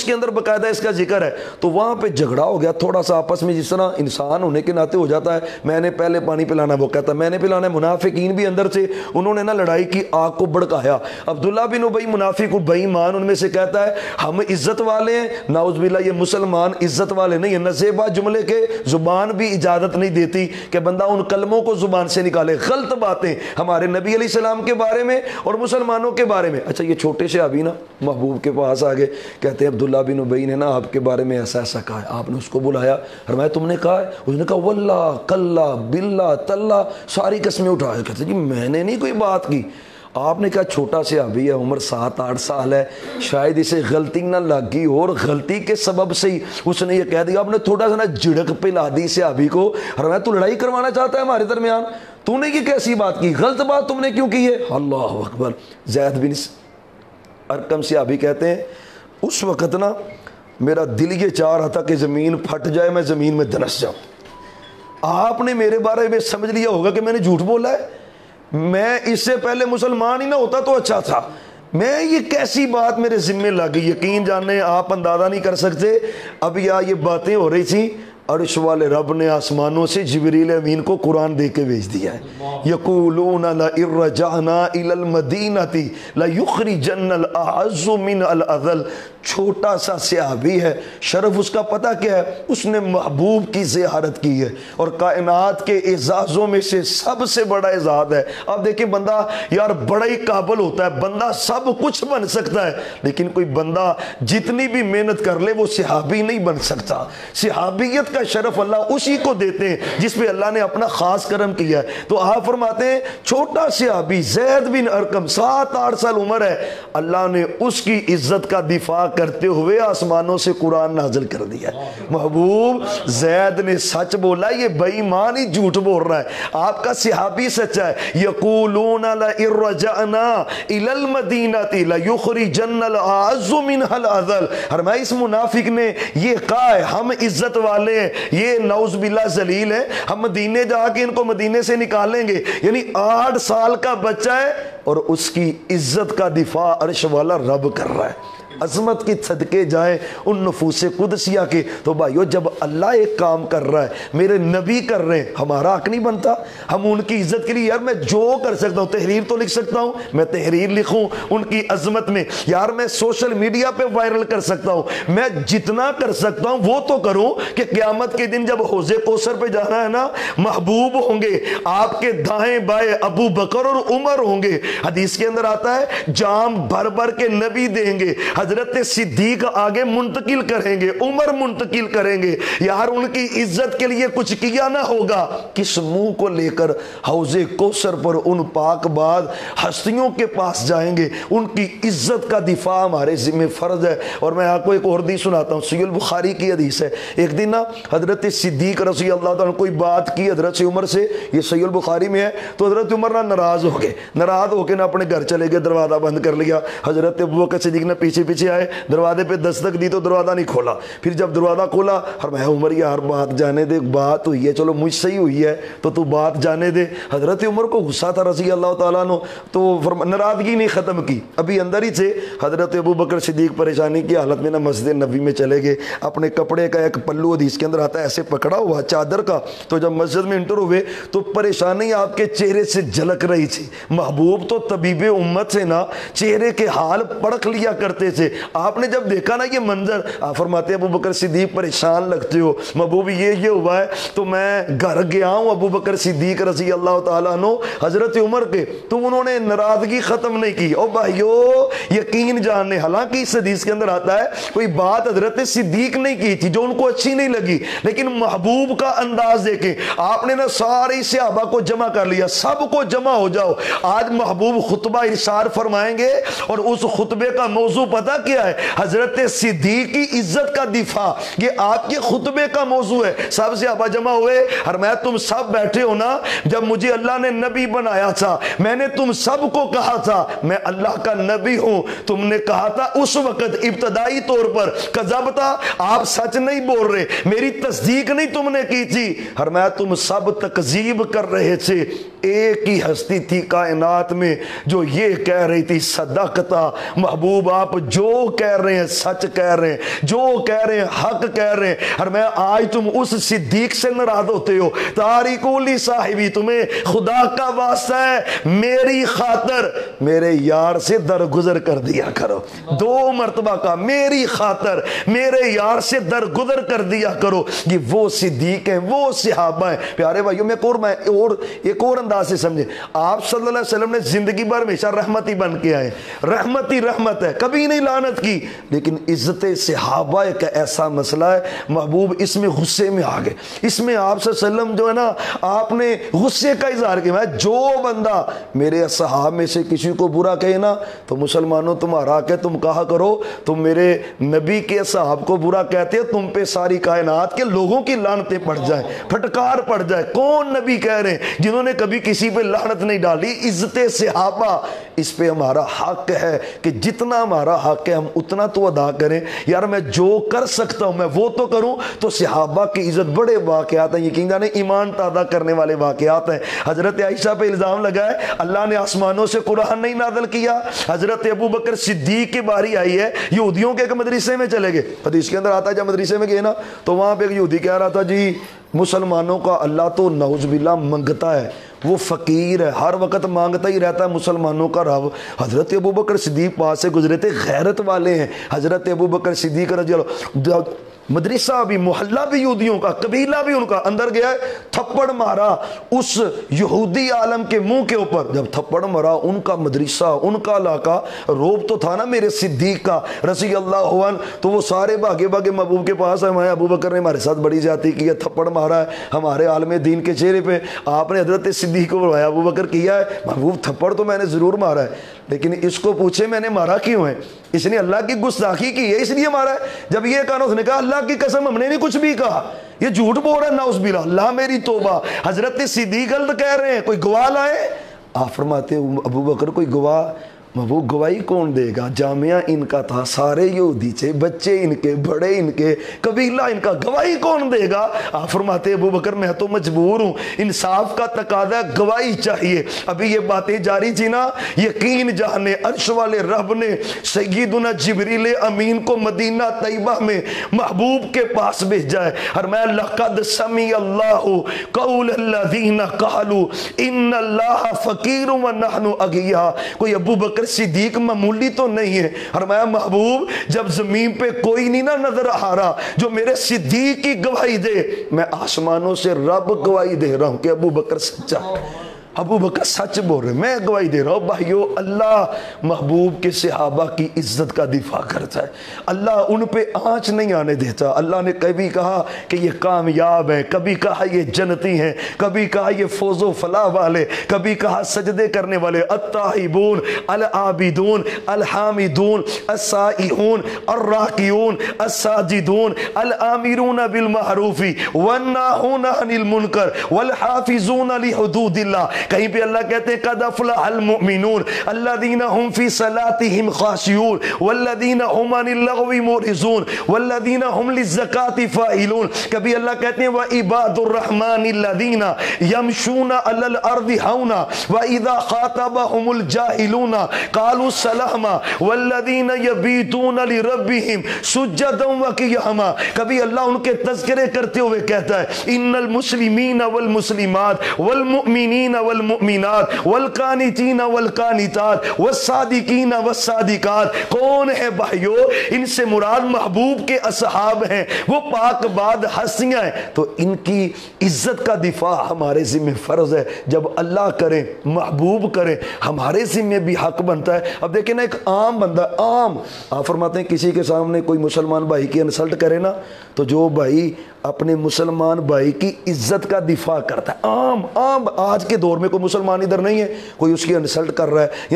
اس کے اندر باقاعدہ اس کا ذکر ہے. تو وہاں پہ جھگڑا ہو گیا تھوڑا سا آپس میں, جس طرح انسان ہونے کے ناطے ہو جاتا ہے, میں نے پہلے پانی پلانا, وہ کہتا ہے میں نے پلانا ہے. منافقین بھی اندر سے انہوں نے نا لڑائی کی, آگ کو بھڑکایا. عبداللہ بن ابی منافق بے ایمان ان میں سے کہتا ہے ہم عزت والے ہیں, نعوذ باللہ یہ مسلمان عزت والے نہیں ہیں. نزیبہ جملے کے زبان بھی اجازت نہیں دیتی کہ بندہ ان کلموں کو زبان سے نکالے. غلط باتیں ہمارے نبی علیہ السلام کے بارے میں اور مسلمانوں کے بارے میں. اچھا یہ چھوٹے سے ابھی نا محبوب کے پاس آگے کہتے ہیں عبداللہ بن ابی نے نا آپ کے بارے میں ایسا ایسا کہا ہے. آپ نے اس کو بلایا, فرمایا تم نے کہا ہے؟ اس نے کہا واللہ کلہ باللہ تاللہ, ساری قسمیں اٹھایا. کہتے جی میں نے نہیں کوئی بات کی. آپ نے کہا چھوٹا سے ابھی ہے, عمر 7-8 سال ہے, شاید اسے غلطی نہ لگی اور غلطی کے سبب سے ہی اس نے یہ کہہ دیا. آپ نے تھوڑا سا نا جھڑک پہ لا دی سے ابھی کو, فرمایا تو لڑائی کروانا چاہتا ہے ہمارے درمیان, تو نے یہ کیسی بات کی, غلط بات تم نے کیوں کی ہے؟ اللہ اکبر. زید بن ارقم سے ابھی کہتے ہیں اس وقت نا میرا دل یہ چاہ رہا تھا کہ زمین پھٹ جائے, میں زمین میں دھنس جاؤں. آپ نے میرے بارے میں سمجھ لیا ہوگا کہ میں نے جھوٹ بولا ہے, میں اس سے پہلے مسلمان ہی نہ ہوتا تو اچھا تھا. میں یہ کیسی بات میرے ذمے لگ گئی, یقین جاننے آپ اندازہ نہیں کر سکتے. اب یہ باتیں ہو رہی تھیں, عرش والے رب نے آسمانوں سے جبریل امین کو قرآن دے کے بھیج دیا ہے. یقولون لئن رجعنا الی المدینۃ لیخرجن الاعز من الاذل. چھوٹا سا صحابی ہے, شرف اس کا پتہ کیا ہے؟ اس نے محبوب کی زیارت کی ہے, اور کائنات کے اعزازوں میں سے سب سے بڑا اعزاز ہے. اب دیکھیں بندہ یار بڑا ہی قابل ہوتا ہے, بندہ سب کچھ بن سکتا ہے, لیکن کوئی بندہ جتنی بھی محنت کر لے وہ صحابی نہیں بن سکتا. صحابیت کا شرف اللہ اسی کو دیتے ہیں جس پہ اللہ نے اپنا خاص کرم کیا ہے. تو آپ فرماتے ہیں چھوٹا صحابی زید بن ارقم 7-8 سال عمر ہے, اللہ نے اس کی عزت کا دفاع کرتے ہوئے آسمانوں سے قرآن نازل کر دیا. محبوب زید نے سچ بولا, یہ بے ایمان ہی جھوٹ بول رہا ہے. آپ کا صحابی سچا ہے. یقولون لئن رجعنا الی المدینۃ لیخرجن الاعز منها الاذل. فرمایا اس منافق نے یہ کہا ہے ہم عزت والے ہیں, یہ نعوذ باللہ ذلیل ہے, ہم مدینے جا کے ان کو مدینے سے نکالیں گے. یعنی 8 سال کا بچہ ہے اور اس کی عزت کا دفاع عرش والا رب کر رہا ہے. عظمت کی صدقے جائیں ان نفوس قدسیہ کے. تو بھائیو جب اللہ ایک کام کر رہا ہے, میرے نبی کر رہے ہیں, ہمارا حق نہیں بنتا ہم ان کی عزت کے لیے یار میں جو کر سکتا ہوں, تحریر تو لکھ سکتا ہوں, میں تحریر لکھوں ان کی عظمت میں, یار میں سوشل میڈیا پہ وائرل کر سکتا ہوں, میں جتنا کر سکتا ہوں وہ تو کروں کہ قیامت کے دن جب حوض کوثر پہ جانا ہے نا, محبوب ہوں گے, آپ کے دائیں بائیں ابو بکر اور عمر ہوں گے. حدیث کے اندر آتا ہے جام بھر بھر کے نبی دیں گے, حضرت صدیق آگے منتقل کریں گے, عمر منتقل کریں گے. یار ان کی عزت کے لیے کچھ کیا نہ ہوگا, کس منہ کو لے کر حوض کوثر پر ان پاک بعد ہستیوں کے پاس جائیں گے. ان کی عزت کا دفاع ہمارے ذمہ فرض ہے. اور میں آپ کو ایک اور حدیث سناتا ہوں, صحیح البخاری کی حدیث ہے. ایک دن نا حضرت صدیق رضی اللہ تعالیٰ کوئی بات کی حضرت عمر سے, یہ صحیح البخاری میں ہے. تو حضرت عمر نا ناراض ہو گئے, ناراض ہو کے نا اپنے گھر چلے گئے, دروازہ بند کر لیا. حضرت ابوبکر صدیق نے پیچھے پیچھے آئے, دروازے پہ دستک دی تو دروازہ نہیں کھولا. پھر جب دروازہ کھولا فرمایا عمر یار بات جانے دے, بات ہوئی ہے چلو مجھ سے ہی ہوئی ہے تو بات جانے دے. حضرت عمر کو غصہ تھا رضی اللہ تعالیٰ عنہ, تو ناراضگی نہیں ختم کی, ابھی اندر ہی سے حضرت ابوبکر صدیق پریشانی کی حالت میں نا مسجد نبی میں چلے گئے. اپنے کپڑے کا ایک پلو حدیث کے اندر آتا ہے ایسے پکڑا ہوا چادر کا, تو جب مسجد میں انٹر ہوئے تو پریشانی آپ کے چہرے سے جھلک رہی تھی. محبوب تو طبیب امت سے نا چہرے کے حال پرکھ لیا کرتے تھے. آپ نے جب دیکھا نا یہ منظر, آپ فرماتے ہیں ابوبکر صدیق پریشان لگتے ہو, محبوب یہ ہوا ہے. تو میں گھر گیا ہوں ابوبکر صدیق رضی اللہ تعالیٰ عنہ حضرت عمر کے, تو انہوں نے ناراضگی ختم نہیں کی. او بھائیو یقین جاننے, حالانکہ اس حدیث کے اندر آتا ہے کوئی بات حضرت صدیق نہیں کی تھی جو ان کو اچھی نہیں لگی, لیکن محبوب کا انداز دیکھیں, آپ نے نا سارے صحابہ کو جمع کر لیا, سب کو جمع ہو جاؤ, آج محبوب خطبہ ارشاد فرمائیں گے. اور اس خطبے کا موضوع پتہ کیا ہے؟ حضرت صدیق کی عزت کا دفاع, یہ آپ کے خطبے کا موضوع ہے. سب صحابہ جمع ہوئے, فرمایا تم سب بیٹھے ہو نا, جب مجھے اللہ نے نبی بنایا تھا میں نے تم سب کو کہا تھا میں اللہ کا نبی ہوں, تم نے کہا تھا اس وقت ابتدائی طور پر کذبتا, آپ سچ نہیں بول رہے, میری تصدیق نہیں تم نے کی تھی. فرمایا تم سب تکذیب کر رہے تھے, ایک ہی ہستی تھی کائنات میں جو یہ کہہ رہی تھی صدقتا. محبوب آپ جو جو کہہ رہے ہیں سچ کہہ رہے ہیں، جو کہہ رہے ہیں حق کہہ رہے ہیں۔ اور میں آج تم اس صدیق سے ناراض ہوتے ہو، تاریکو لی صاحبی، تمہیں خدا کا واسطہ ہے میری خاطر میرے یار سے درگزر کر دیا کرو۔ 2 مرتبہ کا میری خاطر میرے یار سے درگزر کر دیا کرو۔ یہ وہ صدیق ہیں، وہ صحابہ ہیں۔ پیارے بھائیوں میں ایک اور انداز سے سمجھیں، آپ صلی اللہ علیہ وسلم نے زندگی بھر ہمیشہ رحمتی بن کے آئے، رحمت ہی رحمت ہے، کبھی نہیں لعنت کی۔ لیکن عزت صحابہ ایک ایسا مسئلہ ہے، محبوب اس میں غصے میں آ گئے، اس میں آپ صلی اللہ علیہ وسلم جو ہے نا، آپ نے غصے کا اظہار کیا، جو بندہ میرے صحابہ میں سے کسی کو برا کہے نا، تو مسلمانوں تمہارا کہ تم کہا کرو تم میرے نبی کے صحابہ کو برا کہتے ہو، تم پہ ساری کائنات کے لوگوں کی لعنتیں پڑ جائیں، پھٹکار پڑ جائے۔ کون نبی کہہ رہے ہیں جنہوں نے کبھی کسی پہ لعنت نہیں ڈالی؟ عزت صحابہ، اس پہ ہمارا حق ہے کہ جتنا ہمارا حق ہے ہم اتنا تو ادا کریں۔ یار میں جو کر سکتا ہوں میں وہ تو کروں۔ تو صحابہ کی عزت بڑے واقعات ہیں، یقین جانے ایمان تازہ کرنے والے واقعات ہیں۔ حضرت عائشہ پہ الزام لگا ہے اللہ نے آسمانوں سے قرآن نہیں نازل کیا۔ حضرت ابوبکر صدیق کی باری آئی ہے، یہودیوں کے ایک مدرسے میں چلے گئے، حدیث کے اندر آتا ہے جب مدرسے میں گئے نا تو وہاں پہ ایک یہودی کہہ رہا تھا جی مسلمانوں کا اللہ تو نعوذ باللہ منگتا ہے، وہ فقیر ہے، ہر وقت مانگتا ہی رہتا ہے مسلمانوں کا رب۔ حضرت ابوبکر صدیق پاس سے گزرے تھے، غیرت والے ہیں حضرت ابوبکر صدیق رضی اللہ، مدرسہ بھی، محلہ بھی یہودیوں کا، قبیلہ بھی ان کا، اندر گیا ہے تھپڑ مارا اس یہودی عالم کے منہ کے اوپر۔ جب تھپڑ مارا ان کا مدرسہ، ان کا علاقہ، روب تو تھا نا میرے صدیق کا رضی اللہ عنہ، تو وہ سارے بھاگے بھاگے محبوب کے پاس آئے، ابوبکر نے ہمارے ساتھ بڑی زیادتی کی ہے، تھپڑ مارا ہے ہمارے عالم دین کے چہرے پہ۔ آپ نے حضرت صدیق کو بلوایا، ابوبکر کیا ہے؟ محبوب تھپڑ تو میں نے ضرور مارا ہے، لیکن اس کو پوچھے میں نے مارا کیوں ہے؟ اس نے اللہ کی گستاخی کی ہے اس لیے مارا ہے۔ جب یہ کہا اس نے کہا اللہ کی قسم ہم نے نہیں کچھ بھی کہا، یہ جھوٹ بول رہا ہے نعوذ باللہ، اللہ میری توبہ، حضرت صدیق غلط کہہ رہے ہیں، کوئی گواہ لائے؟ آپ فرماتے ہیں ابوبکر کوئی گواہ؟ محبوب گواہی کون دے گا؟ جامعہ ان کا تھا، سارے یہودی تھے، بچے ان کے، بڑے ان کے، قبیلہ ان کا، گواہی کون دے گا؟ آپ فرماتے ہیں ابوبکر میں تو مجبور ہوں، انصاف کا تقاضا ہے، گواہی چاہیے۔ ابھی یہ باتیں جاری تھی نا، یقین جانے عرش والے رب نے سیدنا جبریل امین کو مدینہ طیبہ میں محبوب کے پاس بھیجا ہے، اور میں لقد سمع اللہ قول الذین قالوا ان اللہ فقیر ونحن اغنیاء۔ کوئی ابوبکر صدیق معمولی تو نہیں ہے، اور میں محبوب جب زمین پہ کوئی نہیں نہ نظر آ رہا جو میرے صدیق کی گواہی دے، میں آسمانوں سے رب گواہی دے رہا ہوں کہ ابوبکر سچا ہے، ابوبکر سچ بول رہے، میں گواہی دے رہا ہوں۔ بھائیو اللہ محبوب کے صحابہ کی عزت کا دفاع کرتا ہے، اللہ ان پہ آنچ نہیں آنے دیتا۔ اللہ نے کبھی کہا کہ یہ کامیاب ہیں، کبھی کہا یہ جنتی ہیں، کبھی کہا یہ فوز و فلاح والے، کبھی کہا سجدے کرنے والے، التائبون العابدون الحامدون السائحون الراکعون الساجدون الآمرون بالمعروف والناہون عن المنکر والحافظون لحدود اللہ۔ کہیں پہ اللہ کہتے ہیں قد افلح المؤمنون الذین هم فی صلاتهم خاشعون والذین هم عن اللغو معرضون والذین هم للزکاة فاعلون۔ کبھی اللہ کہتے ہیں وعباد الرحمن الذین یمشون علی الارض ہونا واذا خاطبهم الجاہلون قالوا سلاما والذین یبیتون لربهم سجدا وقیاما۔ کبھی اللہ ان کے تذکرے کرتے ہوئے کہتا ہے ان المسلمین والمسلمات والمؤمنین والمؤمنات والقانتین والقانتات والصادقین والصادقات۔ کون ہے بھائیو؟ ان سے مراد محبوب کے اصحاب ہیں، وہ پاک باد ہستیاں ہیں، تو ان کی عزت کا دفاع ہمارے ذمہ فرض ہے۔ جب اللہ کرے، محبوب کرے، ہمارے ذمہ بھی حق بنتا ہے۔ اب دیکھیں نا ایک عام بندہ، عام، آپ فرماتے ہیں کسی کے سامنے کوئی مسلمان بھائی کی انسلٹ کرے نا، تو جو بھائی اپنے مسلمان بھائی کی عزت کا دفاع کرتا ہے، عام آج کے دور میں کوئی مسلمان ادھر نہیں ہے، کوئی اس کی انسلٹ کر رہا ہے